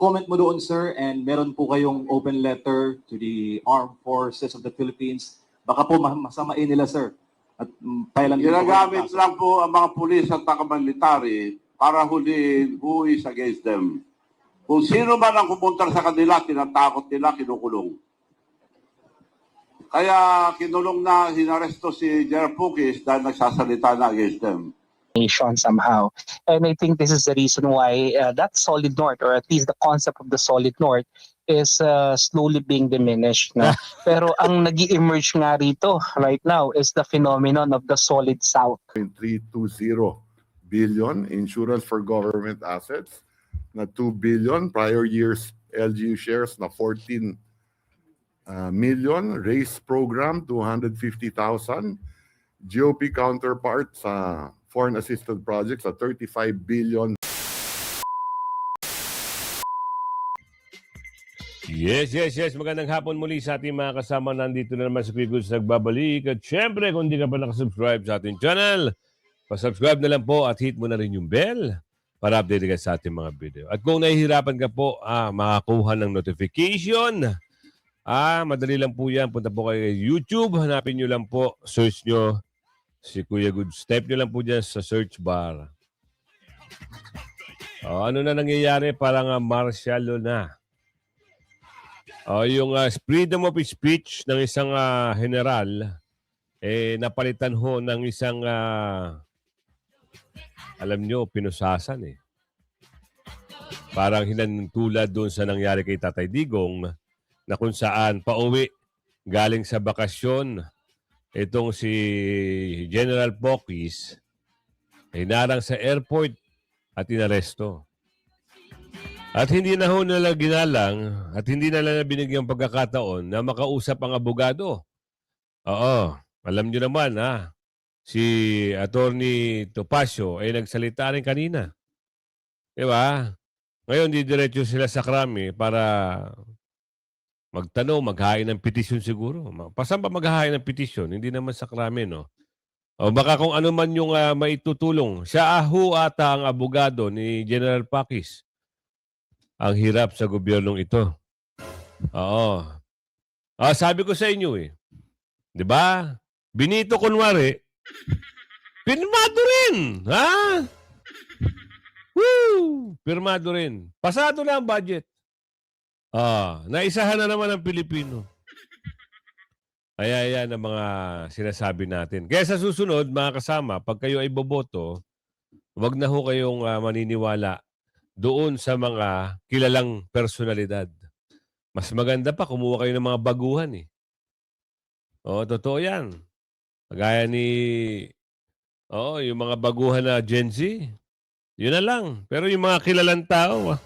comment mo doon, sir, and meron po kayong open letter to the Armed Forces of the Philippines, baka po masamain nila, sir. At pailan Ginagamit lang po ang mga pulis at taga-military para huliin who is against them. Kung sino man ang pumunta sa kanila, tinatakot nila, kinukulong. Kaya kinulong na, hinaresto si General Pukis dahil nagsasalita na against them. Somehow. And I think this is the reason why that Solid North, or at least the concept of the Solid North, is slowly being diminished. No? Pero ang nag-emerge nga rito right now is the phenomenon of the Solid South. 320 billion insurance for government assets, na 2 billion prior years LGU shares na 14 million, race program 250,000, GOP counterpart sa foreign assisted projects at 35 billion. Yes. Magandang hapon muli sa ating mga kasama. Nandito na naman sa Pigos nagbabalik. At syempre, kung hindi ka pa nakasubscribe sa ating channel, pasubscribe na lang po at hit mo na rin yung bell para update ka sa ating mga video. At kung nahihirapan ka po, makakuha ng notification, madali lang po yan. Punta po kayo YouTube, hanapin nyo lang po, search nyo si Kuya Goods. Type nyo lang po dyan sa search bar. Ano na nangyayari? Parang martial law na. Yung freedom of speech ng isang general, napalitan ho ng isang, alam nyo, pinusasan eh. Parang hinantulad doon sa nangyari kay Tatay Digong, na kung saan pauwi galing sa bakasyon, itong si General Pokis hinarang sa airport at inaresto. At hindi na ho nila ginalang at hindi na nila binigyang pagkakataon na makausap ang abogado. Oo, alam nyo naman si Attorney Topacio ay nagsalita rin kanina. Diba? Ngayon, didiretso sila sa krami para magtanong, maghain ng petisyon siguro. Pasan ba maghain ng petisyon? Hindi naman sa krami, no? O baka kung ano man yung maitutulong. Siya ata ang abogado ni General Pakis. Ang hirap sa gobyernong ito. Oo. Sabi ko sa inyo eh. Di ba? Benito kunwari, pirmado rin. Woo! Pirmado rin. Pasado na ang budget. Naisahan na naman ang Pilipino. Kaya yan ang mga sinasabi natin. Kaya sa susunod, mga kasama, pag kayo ay boboto, wag na ho kayong maniniwala doon sa mga kilalang personalidad. Mas maganda pa, kumuha kayo ng mga baguhan eh. Totoo yan. Kagaya ni, yung mga baguhan na Gen Z, yun na lang. Pero yung mga kilalang tao,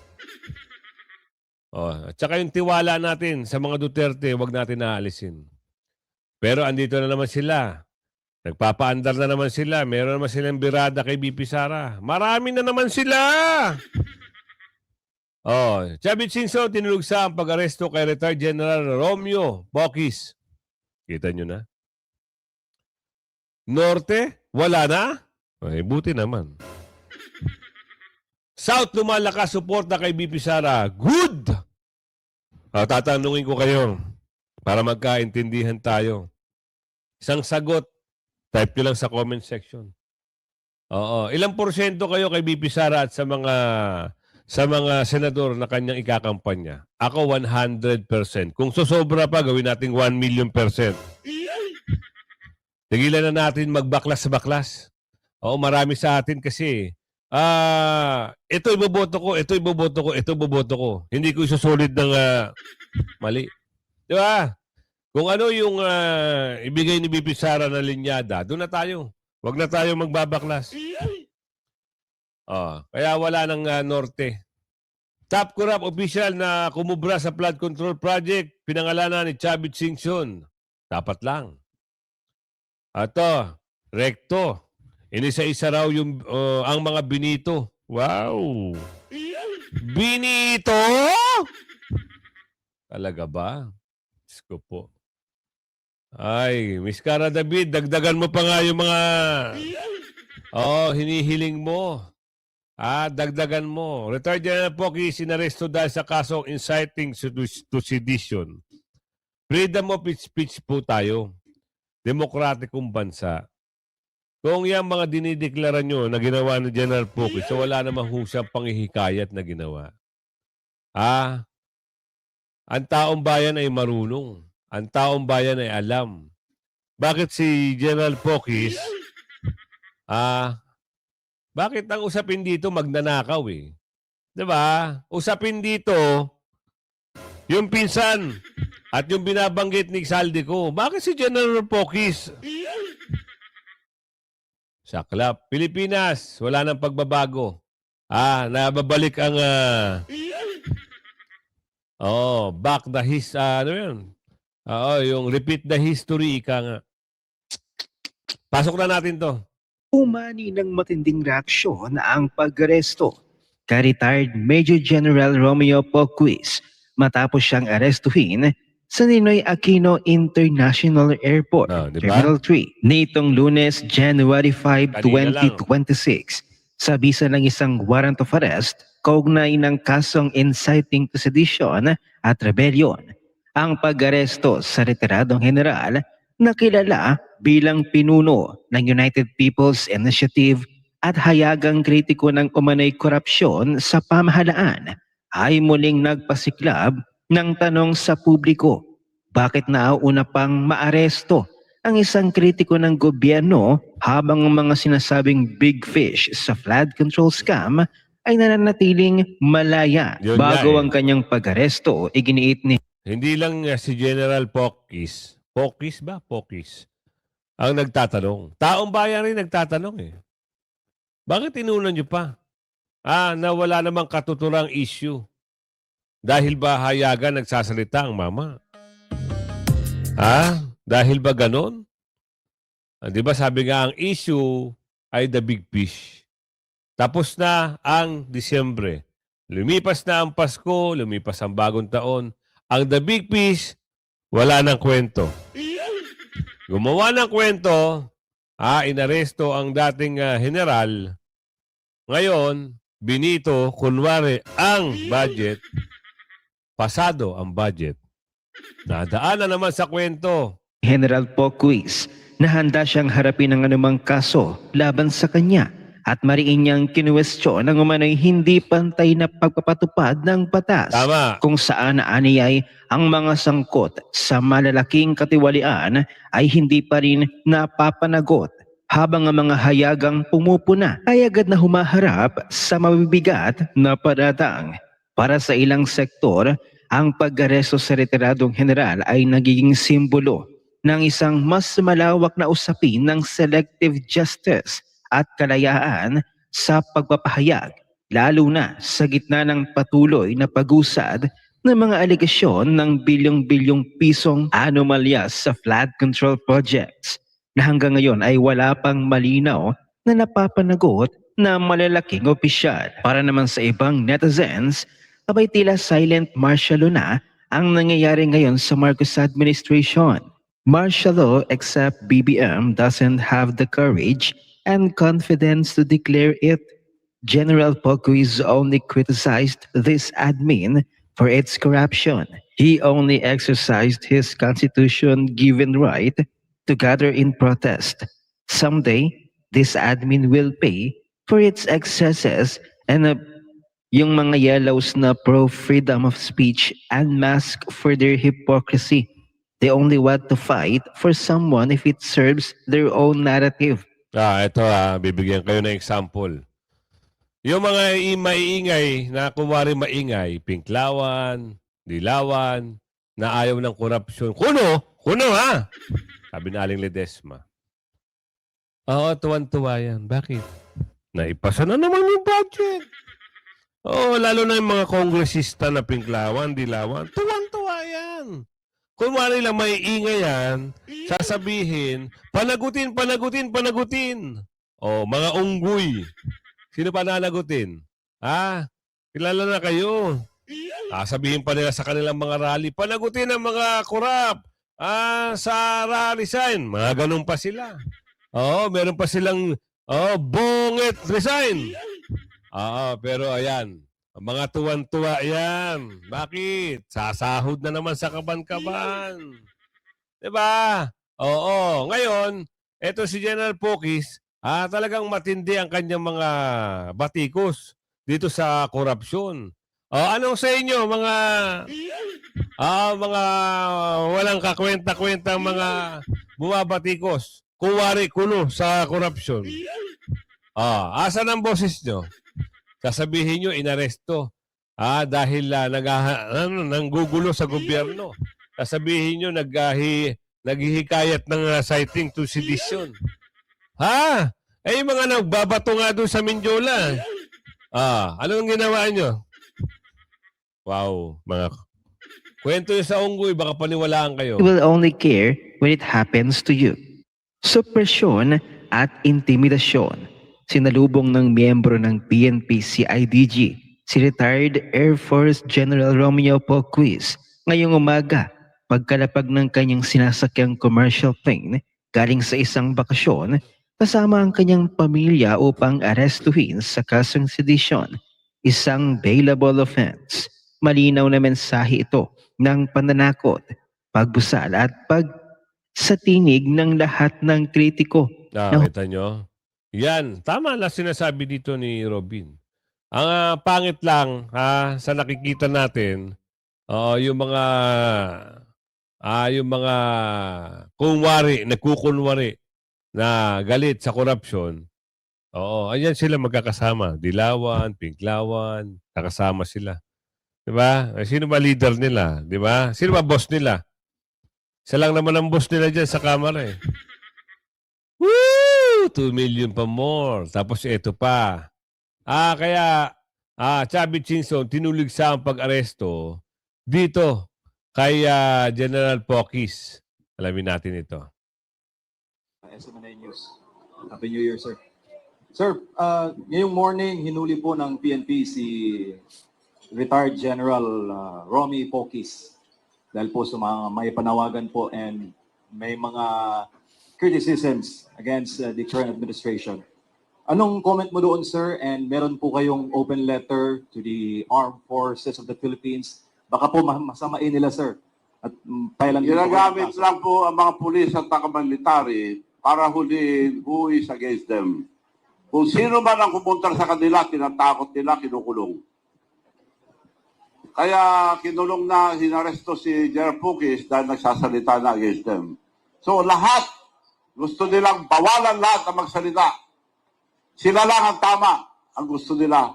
at saka yung tiwala natin sa mga Duterte, wag natin naalisin. Pero andito na naman sila. Nagpapaandar na naman sila. Meron naman silang birada kay BP Sara. Marami na naman sila! Chavit Singson, tinulugsa ang pag-aresto kay retired General Romeo Pokis. Kita nyo na? Norte, wala na? Buti naman. South, lumalakas suporta kay BP Sara. Good! Tatanungin ko kayo para magkaintindihan tayo. Isang sagot, type nyo lang sa comment section. Ilang porsyento kayo kay BP Sara at sa mga senador na kanyang ikakampanya? Ako 100%. Kung susobra pa, gawin natin 1,000,000%. Tigilan na natin magbaklas-baklas. Marami sa atin kasi ito iboboto ko, ito iboboto ko, ito iboboto ko. Hindi ko isusulit ng mali. Di ba? Kung ano yung ibigay ni BP Sara na linyada, doon na tayo. Huwag na tayo magbabaklas. Kaya wala ng norte. Top corrupt official na kumubra sa flood control project, pinangalanan ni Chavit Singson. Dapat lang. Recto. Inisa-isa raw yung ang mga Benito. Wow! Benito? Talaga ba? Diyos ko po. Ay, Miss Cara David, dagdagan mo pa nga yung mga hinihiling mo. Dagdagan mo. Retired General Pocky sinaresto dahil sa kasong inciting to sedition. Freedom of speech po tayo. Demokratikong bansa. Kung yung mga dinideklara nyo na ginawa ni General Pocky, so wala namang husang panghihikayat na ginawa. Ang taong bayan ay marunong. Ang taong bayan ay alam. Bakit si General Pocky, bakit ang usapin dito magnanakaw eh? 'Di ba? Usapin dito yung pinsan at yung binabanggit ni Saldico. Bakit si General Pokis? Saklap. Pilipinas, wala nang pagbabago. Nababalik ang back the ano yun? Yung repeat the history, ika nga. Pasok na natin to. Umani ng matinding reaksyon ang pag-aresto kay retired Major General Romeo Poquis matapos siyang arestuhin sa Ninoy Aquino International Airport, Diba? Terminal 3, nitong Lunes, January 5, Kanina lang. 2026, sa bisa ng isang warrant of arrest kaugnay ng kasong inciting to sedition at rebellion. Ang pag-aresto sa retiradong general na kilala bilang pinuno ng United People's Initiative at hayagang kritiko ng umano'y korupsyon sa pamahalaan ay muling nagpasiklab ng tanong sa publiko, bakit nauuna pang maaresto ang isang kritiko ng gobyerno habang ang mga sinasabing big fish sa flood control scam ay nananatiling malaya. Yun Bago nga ang kanyang pag-aresto, iginiit ni Hindi lang si General Pokis. Pokis ba? Pokis. Ang nagtatanong. Taong bayan rin nagtatanong eh. Bakit inunan nyo pa? Na wala namang katuturang issue. Dahil ba hayagan nagsasalita ang mama? Dahil ba ganon? Di ba sabi nga ang issue ay the big fish. Tapos na ang Disyembre. Lumipas na ang Pasko, lumipas ang bagong taon. Ang the big fish, wala nang kwento. Gumawa ng kwento, inaresto ang dating general. Ngayon, binito, kunwari, ang budget, pasado ang budget. Nadaan na naman sa kwento. General Poquis na handa siyang harapin ang anumang kaso laban sa kanya at mariin niyang kinuwestiyon ang umano'y hindi pantay na pagpapatupad ng batas. Tama. Kung saan aniyay ang mga sangkot sa malalaking katiwalian ay hindi pa rin napapanagot, habang ang mga hayagang pumupuna ay agad na humaharap sa mabibigat na paratang. Para sa ilang sektor, ang pag-aresto sa retiradong general ay nagiging simbolo ng isang mas malawak na usapin ng selective justice at kalayaan sa pagpapahayag, lalo na sa gitna ng patuloy na pag-usad ng mga alegasyon ng bilyong-bilyong pisong anomalya sa flood control projects na hanggang ngayon ay wala pang malinaw na napapanagot na malalaking opisyal. Para naman sa ibang netizens, abay tila silent martial law na ang nangyayari ngayon sa Marcos administration. Martial law except BBM doesn't have the courage and confidence to declare it. General Poquis only criticized this admin for its corruption. He only exercised his constitution-given right to gather in protest. Someday, this admin will pay for its excesses and yung mga yellows na pro-freedom of speech and mask for their hypocrisy. They only want to fight for someone if it serves their own narrative. Ito bibigyan kayo ng example. Yung mga maiingay na kumwari maingay, pinklawan, dilawan, na ayaw ng korupsyon. Kuno ha! Sabi na Aling Ledesma. Oo, tuwan-tuwa yan. Bakit? Naipasa na naman yung budget. Lalo na yung mga kongresista na pinklawan, dilawan. Tuwan-tuwa yan. Kunwari lang may ingay yan, sasabihin, panagutin. Mga unggoy. Sino pa nanagutin? Kilala na kayo. Sabihin pa nila sa kanilang mga rally, panagutin ang mga korap. Sa rally sign. Mga ganun pa sila. Meron pa silang, bongit resign. Pero ayan, ang mga tuwan-tuwa yan. Bakit? Sasahod na naman sa kaban-kaban. Diba? Oo. Ngayon, eto si General Pokis, talagang matindi ang kanyang mga batikos dito sa korupsyon. Anong sa inyo, mga walang kakwenta-kwenta mga bumabatikos, kuwari kuno sa korupsyon? Asan ang boses nyo? Sasabihin nyo, inaresto. Dahil nanggugulo sa gobyerno. Sasabihin nyo, naghihikayat ng citing to sedition. Yung mga nagbabato nga doon sa Mindiola. Anong ginawa nyo? Wow, mga kwento nyo sa unggoy, baka paniwalaan kayo. You will only care when it happens to you. Supresyon at intimidasyon. Sinalubong ng miyembro ng PNP CIDG, si retired Air Force General Romeo Poquis, ngayong umaga pagkalapag ng kanyang sinasakyang commercial plane galing sa isang bakasyon kasama ang kanyang pamilya upang arestuhin sa kasong sedisyon, isang bailable offense. Malinaw na mensahe ito ng pananakot, pagbusal at sa tinig ng lahat ng kritiko. Kita nyo? Yan, tama na sinasabi dito ni Robin. Ang pangit lang sa nakikita natin, yung mga nagkukunwari na galit sa korupsyon. Ayan sila magkakasama. Dilawan, Pinklawan, kakasama sila. Diba? Sino ba leader nila? Diba? Sino ba boss nila? Isa lang naman ang boss nila dyan sa kamara eh. Woo! 2 million pa more. Tapos ito pa. Kaya Chubby Chinson tinulig sa ang pag-aresto dito kay General Pokis. Alamin natin ito. SMNA News. Happy New Year, sir. Sir, ngayong morning, hinuli po ng PNP si retired General Romy Pokis dahil po sa mga may panawagan po and may mga criticisms against the current administration. Anong comment mo doon, sir? And meron po kayong open letter to the Armed Forces of the Philippines. Baka po masamain nila, sir. At pailan Ginagamit lang po ang mga pulis at taga-military para huliin who is against them. Kung sino man ang pumunta sa kanila, tinatakot nila, kinukulong. Kaya kinulong na, hinaresto si General Pokis dahil nagsasalita na against them. So lahat, gusto nilang bawalan lahat na magsalita. Sila lang ang tama. Ang gusto nila,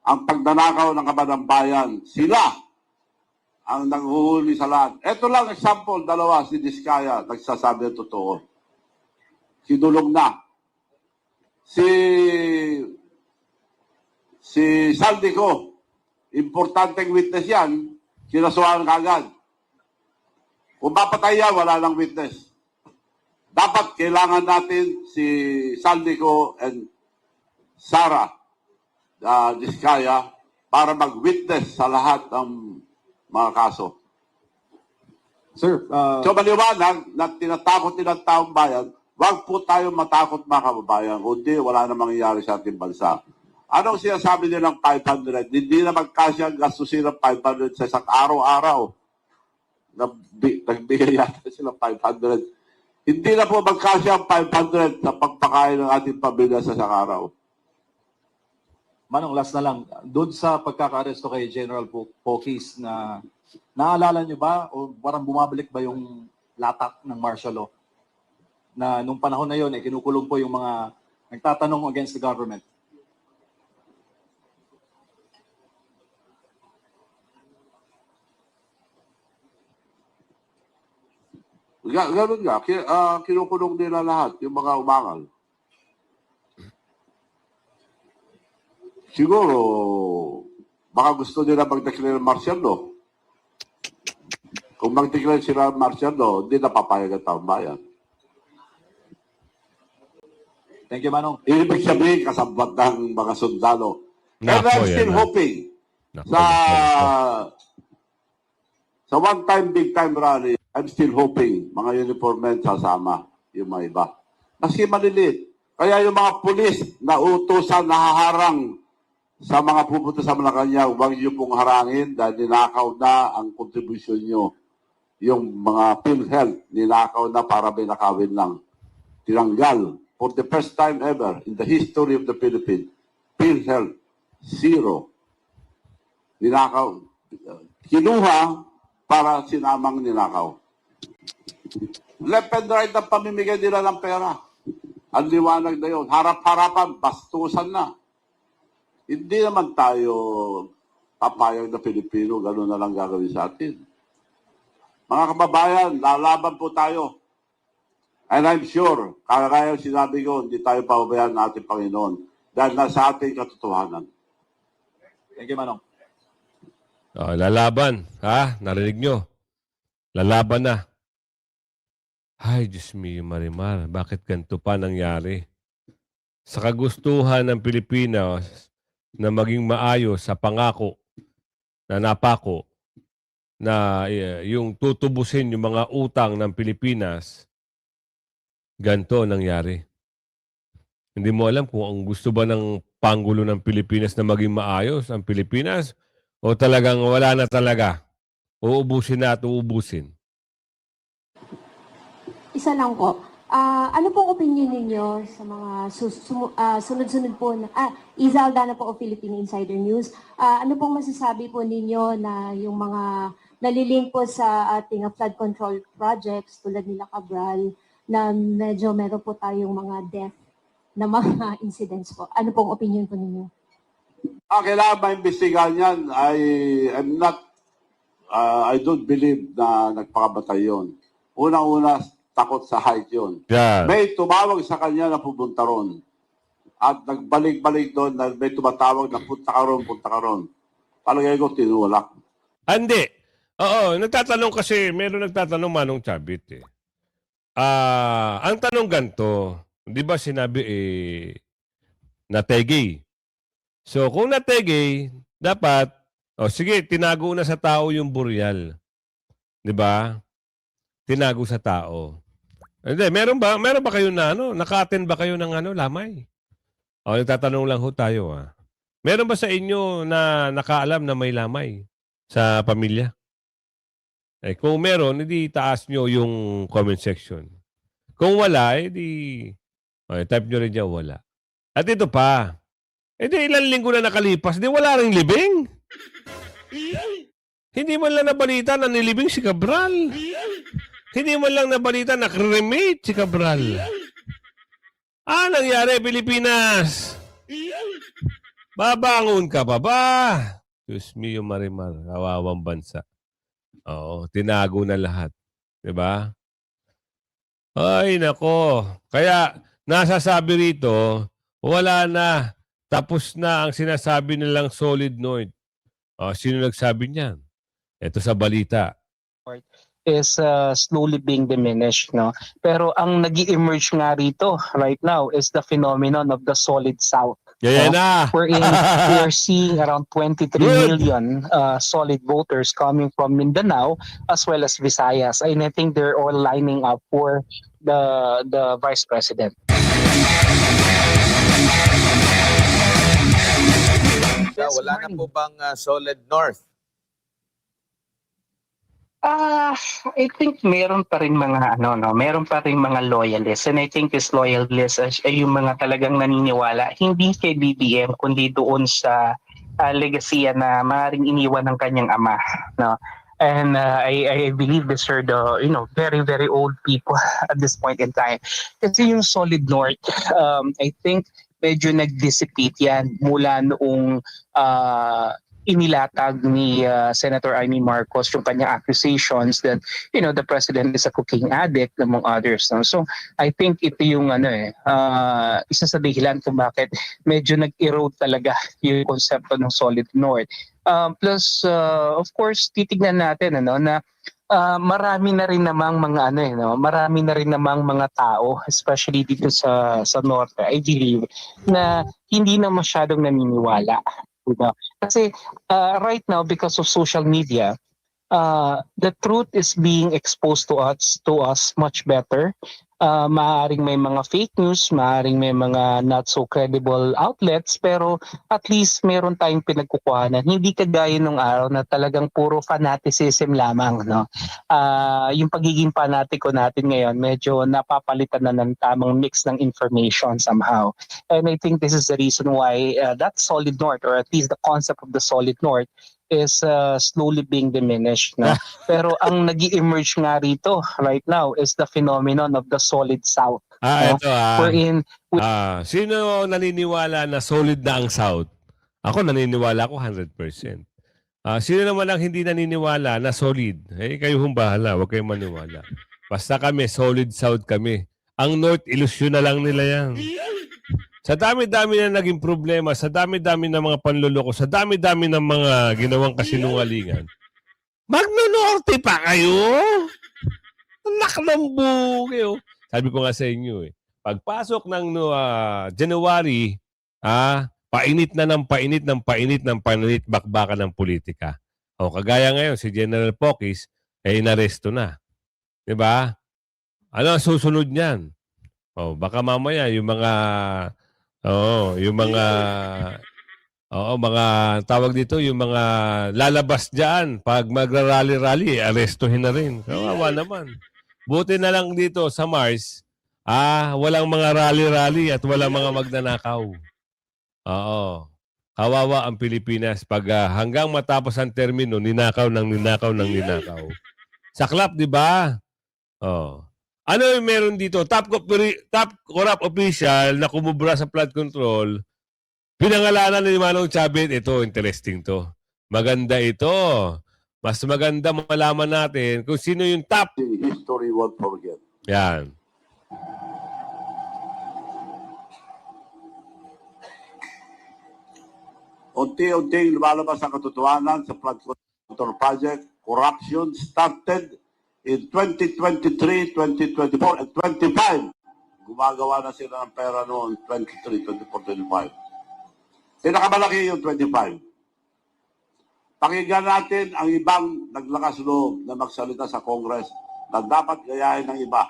ang pagnanakaw ng kaban ng bayan. Sila ang nanghuhuli sa lahat. Ito lang example, dalawa, si Diskaya, nagsasabi ng totoo. Kinulong na. Si Saldico, importanteng witness yan, kinasuhan kagad. Kung mapatay yan, wala lang witness. Dapat kailangan natin si Saldico and Sara Diskaya para mag-witness sa lahat ng mga kaso. Sir, So maliwanag na tinatakot nilang taong bayan, wag po tayo matakot mga kababayan, kundi wala na mangyayari sa ating bansa. Anong sinasabi nilang 500? Hindi na magkasya gastusin ng 500 sa isang araw-araw. Nagbigay yata sila 500. Hindi na po magkasya ang 500 sa pagpakain ng ating pamilya sa isang araw. Manong, last na lang. Doon sa pagkaka-aresto kay General Pokis na naalala nyo ba o parang bumabalik ba yung latak ng martial law? Na nung panahon na yon kinukulong po yung mga nagtatanong against the government. Ganun nga, kinukulong nila lahat, yung mga umangal. Siguro, baka gusto nila mag-declare martial law. Kung mag-declare sila martial law, hindi napapayag ang taong bayan. Thank you, Manong. Ibig sabihin, kasabot ng mga sundalo. And Nako, I'm still yan, hoping Nako. sa one-time, big-time rally, I'm still hoping mga uniform men sasama yung mga iba. Kasi maliliit. Kaya yung mga pulis na utusan, nahaharang Sa mga pupunta sa Malacanang, huwag niyo pong harangin dahil ninakaw na ang kontribusyon niyo. Yung mga PhilHealth, ninakaw na para may nakawin lang. Tinanggal. For the first time ever in the history of the Philippines, PhilHealth, zero. Ninakaw. Kinuha para sinamang ninakaw. Left and right ang pamimigay nila ng pera. Ang liwanag na yun. Harap-harapan, bastusan na. Hindi naman tayo papayag na Pilipino, gano'n na lang gagawin sa atin. Mga kababayan, lalaban po tayo. And I'm sure, kagaya sinabi ko, hindi tayo pababayaan ng ating Panginoon dahil nasa ating katotohanan. Thank you, Manong. Lalaban. Ha? Narinig nyo? Lalaban na. Ay, Diyos mio, Marimar. Bakit ganito pa nangyari? Sa kagustuhan ng Pilipinas na maging maayos sa pangako na napako na yung tutubusin yung mga utang ng Pilipinas, ganito nangyari. Hindi mo alam kung ang gusto ba ng Pangulo ng Pilipinas na maging maayos ang Pilipinas o talagang wala na talaga. Uubusin na at uubusin. Isa lang po. Ano pong opinion ninyo sa mga sunod-sunod po na Iza Aldana po o Philippine Insider News? Ano pong masasabi po ninyo na yung mga nalilink po sa ating flood control projects tulad nila Cabral na medyo meron po tayong mga death na mga incidents po? Ano pong opinion po ninyo? Kailangan maimbestigahan yan. I don't believe na nagpakabatay yun. Unang-una, takot sa height yun. Yan. May tumawag sa kanya na pupunta ron. At nagbalik-balik doon na may tumatawag na punta ka ron. Palagay ko, tinulak. Hindi. Oo, nagtatanong kasi, meron nagtatanong Manong Chabit eh. Ang tanong ganito, di ba sinabi nategay. So kung nategay, dapat, sige, tinago na sa tao yung buryal. Di ba? Tinago sa tao. Hindi, meron ba kayo na naka-attend ba kayo ng lamay? Nagtatanong lang ho tayo Meron ba sa inyo na nakaalam na may lamay sa pamilya? Kung meron, hindi taas nyo yung comment section. Kung wala, type nyo rin dyan wala. At ito pa, ilang linggo na nakalipas, wala rin libing. Hindi man lang nabalita na nilibing si Cabral. Hindi man lang nabalita na cremate si Cabral. Nangyari, Pilipinas? Babangon ka pa ba? Diyos mio, Marimar, kawawang bansa. Oo, tinago na lahat. Diba? Ay, nako. Kaya, nasasabi rito, wala na. Tapos na ang sinasabi nilang solid north. Sino nagsabi niyan? Ito sa balita. Is slowly being diminished, no? Pero ang nag-emerge nga rito right now is the phenomenon of the solid south. Yan na. Wherein we are seeing around 23 million solid voters coming from Mindanao as well as Visayas. And I think they're all lining up for the vice president. Wala na po bang solid north? I think meron pa rin mga meron pa rin mga loyalists, and I think this loyalists ay yung mga talagang naniniwala hindi kay BBM kundi doon sa legasiya na maaaring iniwan ng kanyang ama, no? And I believe these are the very very old people at this point in time. Kasi yung solid north, I think medyo nag-dissipate yan mula noong inilatag ni Senator Amy Marcos yung kanyang accusations that the president is a cocaine addict among others, no? So I think ito yung isa sa dahilan kung bakit medyo nag-erode talaga yung konsepto ng solid north. Plus of course titignan natin na marami na rin namang mga marami na rin namang mga tao, especially dito sa norte, I believe, na hindi na masyadong naniniwala. Diba? Kasi right now, because of social media, the truth is being exposed to us much better. Maaaring may mga fake news, maaaring may mga not so credible outlets, pero at least meron tayong pinagkukuhanan. Hindi kagaya nung araw na talagang puro fanaticism lamang, no? Yung pagiging fanatiko natin ngayon, medyo napapalitan na ng tamang mix ng information somehow. And I think this is the reason why that solid north, or at least the concept of the solid north, is slowly being diminished. No? Pero ang nag-emerge nga rito right now is the phenomenon of the solid south. No? Ito Wherein sino naniniwala na solid na ang South? Ako naniniwala ako 100%. Sino naman ang hindi naniniwala na solid? Kayo hong bahala, huwag kayong maniwala. Basta kami, solid South kami. Ang North, ilusyon na lang nila yan. Sa dami-dami na naging problema, sa dami-dami ng mga panluloko, sa dami-dami ng mga ginawang kasinungalingan, magno-norte pa kayo? Naklambo kayo. Sabi ko nga sa inyo pagpasok ng January, painit na ng painit ng painit ng painit bakbakan ng politika. Kagaya ngayon, si General Pokis, inaresto na. Diba? Ano ang susunod niyan? Baka mamaya yung mga mga tawag dito, yung mga lalabas diyan pag magra-rally-rally, arestuhin na rin. Kawawa naman. Buti na lang dito sa Mars, walang mga rally-rally at walang mga magnanakaw. Kawawa ang Pilipinas pag hanggang matapos ang termino, ninakaw ng ninakaw ng ninakaw. Saklap, di ba? Ano yung meron dito? Top corrupt official na kumubra sa flood control, pinangalanan ni Manong Chavez. Ito, interesting to. Maganda ito. Mas maganda malaman natin kung sino yung top. History won't forget. Yan. Unti-unting lumalabas ang katotohanan sa flood control project. Corruption started in 2023, 2024, and 25. Gumagawa na sila ng pera noon, 23, 24, 25. Pinakamalaki yung 25. Pakinggan natin ang ibang naglakas loob na magsalita sa Congress na dapat gayahin ng iba.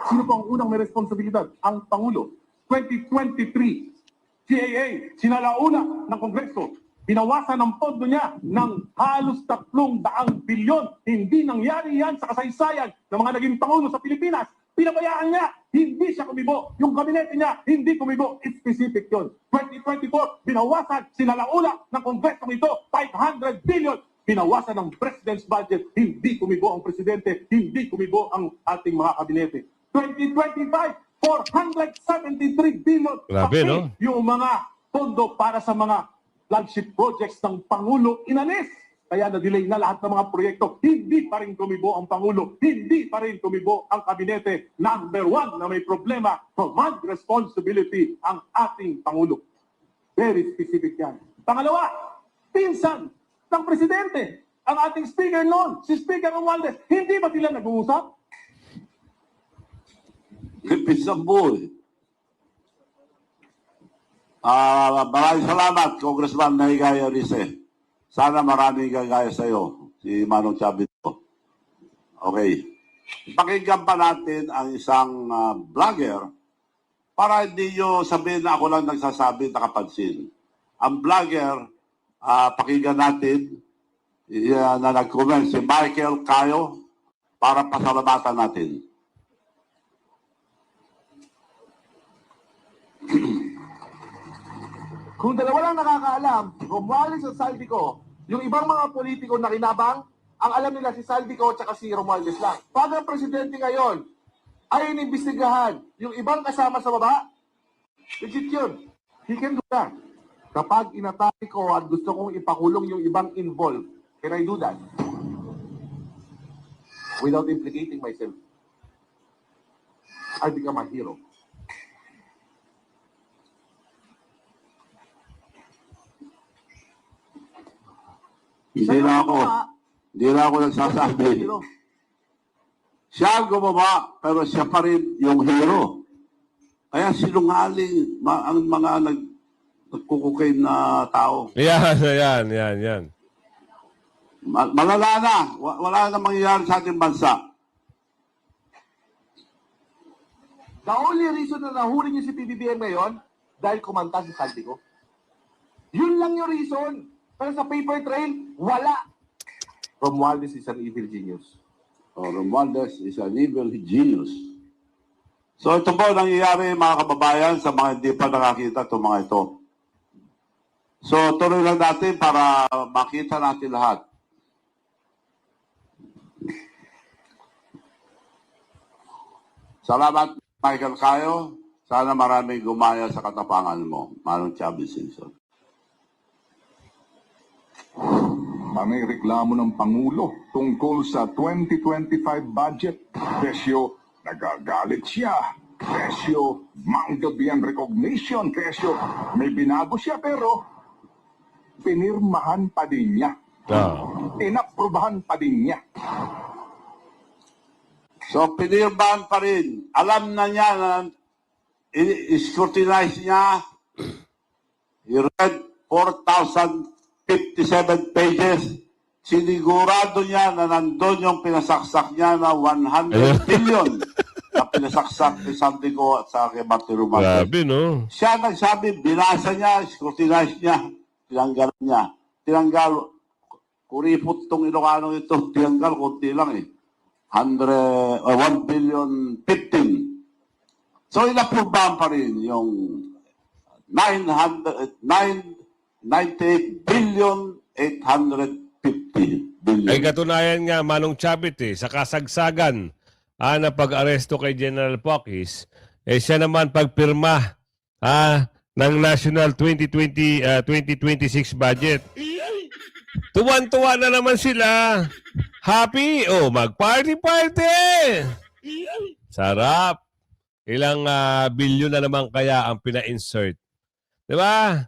Sino po ang unang may responsibilidad? Ang Pangulo. 2023, CAA, sinalauna ng Kongreso. Binawasan ang pondo niya ng halos 300 bilyon. Hindi nangyari yan sa kasaysayan ng mga naging Pangulo sa Pilipinas. Pinabayaan niya, hindi siya kumibo. Yung kabinete niya, hindi kumibo. It's specific yun. 2024, binawasan, sinalauna ng Kongreso ito, 500 billion. Binawasan ng President's budget, hindi kumibo ang Presidente, hindi kumibo ang ating mga kabinete. 2025, 473 billion. Grabe, no? Yung mga pondo para sa mga flagship projects ng Pangulo inalis. Kaya na-delay na lahat ng mga proyekto. Hindi pa rin kumibo ang Pangulo. Hindi pa rin kumibo ang kabinete. Number one na may problema, command responsibility ang ating Pangulo. Very specific yan. Pangalawa, pinsan ng Presidente. Ang ating speaker noon, si Speaker Romualdez. Hindi ba sila nag-uusap? Pisambu. Maraming salamat, Congressman Nahigaya Rize. Sana maraming gagaya sa iyo, si Manong Chavez. Okay. Pakinggan pa natin ang isang vlogger para hindi nyo sabihin na ako lang nagsasabi nakapansin. Ang vlogger, pakinggan natin na nag-comment si Michael Cayo para pasalamatan natin. Kung dalawa lang nakakaalam, Romualdez at Saldico, yung ibang mga politiko na kinabang, ang alam nila si Saldico at si Romualdez lang. Pag ang presidente ngayon ay inimbestigahan yung ibang kasama sa baba, legit yun. He can do that. Kapag inatake ko at gusto kong ipakulong yung ibang involved, can I do that? Without implicating myself. I become a hero. Hindi na ako nagsasabi. Siya ang gumawa, pero siya pa rin yung hero. Kaya sinungaling ang mga nagkukukain na tao. Yan. Malala na. Wala na mangyayari sa ating bansa. The only reason na nahuli niyo si PBBM ngayon, dahil kumanta si Saldico. Yun lang yung reason. Pero sa paper trail, wala. Romualdez is an evil genius. Romualdez is an evil genius. So ito po nangyayari mga kababayan sa mga hindi pa nakakita itong mga ito. So tuloy lang natin para makita natin lahat. Salamat Michael Cayo. Sana maraming gumaya sa katapangan mo, Manong Chavez Singson. May reklamo ng Pangulo tungkol sa 2025 budget. Presyo, nagagalit siya. Presyo, manggel beyond recognition. Presyo, may binago siya pero pinirmahan pa din niya. Inaprubahan pa din niya. So pinirmahan pa rin. Alam na niya na scrutinize niya. He read 4,057 pages. Sinigurado niya na nandun yung pinasaksak niya na 100 billion na pinasaksak ni Santiago at sa kay Martin Romualdez. Grabe, no? Siya nagsabi, binasa niya, scrutinize niya, tinanggal niya. Tinanggal, kuripot tong Ilocano ito, tinanggal, kunti lang eh. 1 billion 15. So inaprubahan pa rin yung 98 billion 850 billion. Ay katunayan nga, Manong Chavit, sa kasagsagan na pag-aresto kay General Pokis, siya naman pagpirma ng National 2026 budget. Tuwan-tuwa na naman sila. Happy! Oh, mag-party-party! Sarap! Ilang bilyon na naman kaya ang pina-insert. Diba?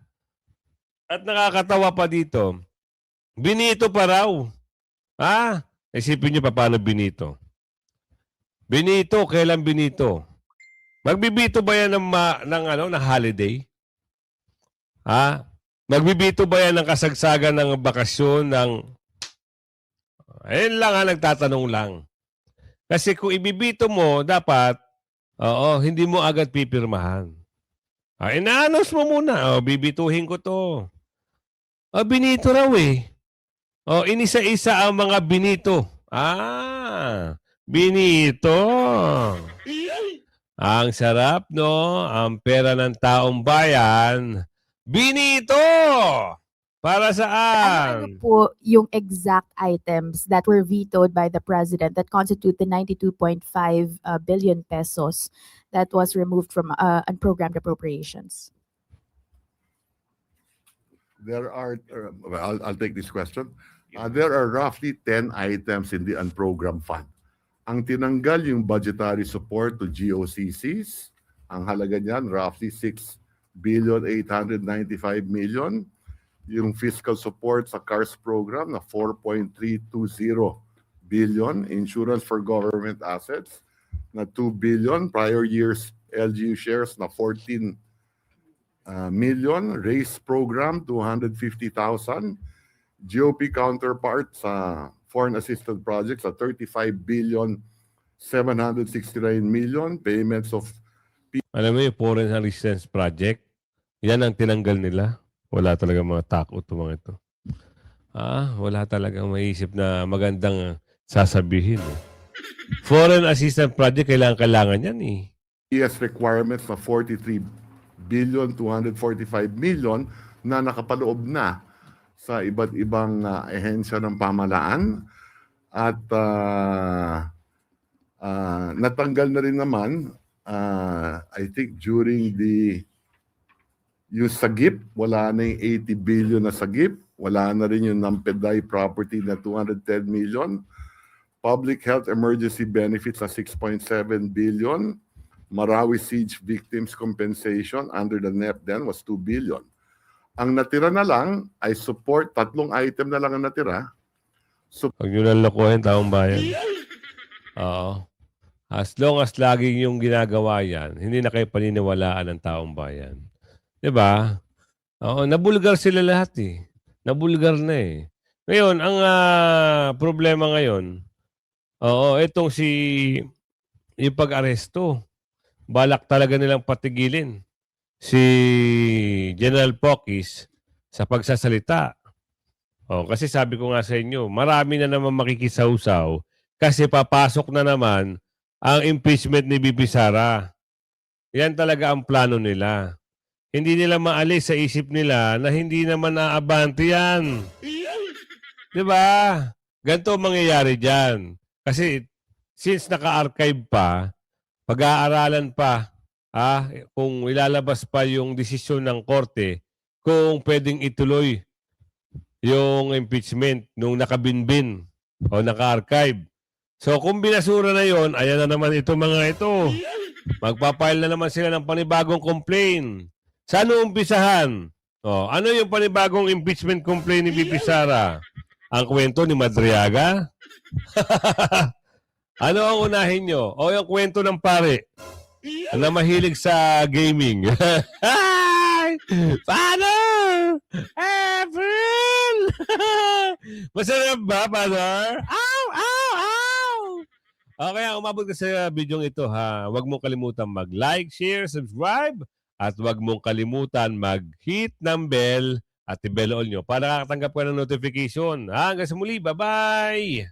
At nakakatawa pa dito, Benito pa raw. Isipin nyo pa paano Benito. Benito, kailan Benito? Magbibito ba yan ng holiday? Magbibito ba yan ng kasagsagan ng bakasyon ng... Ayun lang nagtatanong lang. Kasi kung ibibito mo, dapat, hindi mo agad pipirmahan. Ina-announce mo muna. Bibituhin ko to. Benito raw eh. Inisa-isa ang mga Benito. Benito. Ang sarap, no? Ang pera ng taong bayan. Benito! Para Ano saan? po yung exact items that were vetoed by the president that constitute the 92.5 billion pesos that was removed from unprogrammed appropriations? There are, I'll take this question. There are roughly 10 items in the unprogrammed fund. Ang tinanggal yung budgetary support to GOCCs. Ang halaga niyan, roughly 6,895 million. Yung fiscal support sa CARS program na 4.320 billion. Insurance for government assets na 2 billion. Prior years LGU shares na 14 million. RACE program, 250,000. GOP counterpart sa foreign assisted projects sa 35 billion 769 million. Payments of... Alam mo yung Foreign Assistance Project? Yan ang tinanggal nila. Wala talaga mga takot mga ito. Wala talagang maisip na magandang sasabihin. Foreign Assistance Project, kailangan yan eh. ES requirements na 43 billion 245 million na nakapaloob na sa iba't ibang ehensya ng pamahalaan at natanggal na rin naman I think during yung sagip, wala na yung 80 billion na sagip, wala na rin yung Nampeday property na 210 million, public health emergency benefits na 6.7 billion, Marawi siege victims compensation under the NEPDEN was 2 billion. Ang natira na lang ay support, 3 item na lang ang natira. Huwag nyo lang lokohin taong bayan. Oo. As long as laging yung ginagawa yan, hindi na kayo paniniwalaan ng taong bayan. Diba? Oo, nabulgar sila lahat eh. Nabulgar na eh. Ngayon, ang problema ngayon, itong yung pag-aresto, balak talaga nilang patigilin si General Pokis sa pagsasalita. Kasi sabi ko nga sa inyo, marami na naman makikisawsaw kasi papasok na naman ang impeachment ni BP Sara. Yan talaga ang plano nila. Hindi nila maalis sa isip nila na hindi naman naabante yan. Diba? Ganito ang mangyayari dyan. Kasi since naka-archive pa, pag-aaralan pa, kung ilalabas pa yung desisyon ng korte, kung pwedeng ituloy yung impeachment nung nakabinbin o naka-archive. So kung binasura na yon, ayan na naman ito mga ito. Magpapile na naman sila ng panibagong complaint. Saan umpisahan? Ano yung panibagong impeachment complaint ni BP Sara? Ang kwento ni Madriaga? Ano ang unahin nyo? O yung kwento ng pare na mahilig sa gaming? Father! April! Masarap ba, Father? Ow! Ow! Ow! Okay, umabot ka sa video ito, ha. Huwag mong kalimutan mag-like, share, subscribe, at huwag mong kalimutan mag-hit ng bell at i-bell all nyo para makatanggap ka ng notification. Hanggang sa muli, bye-bye!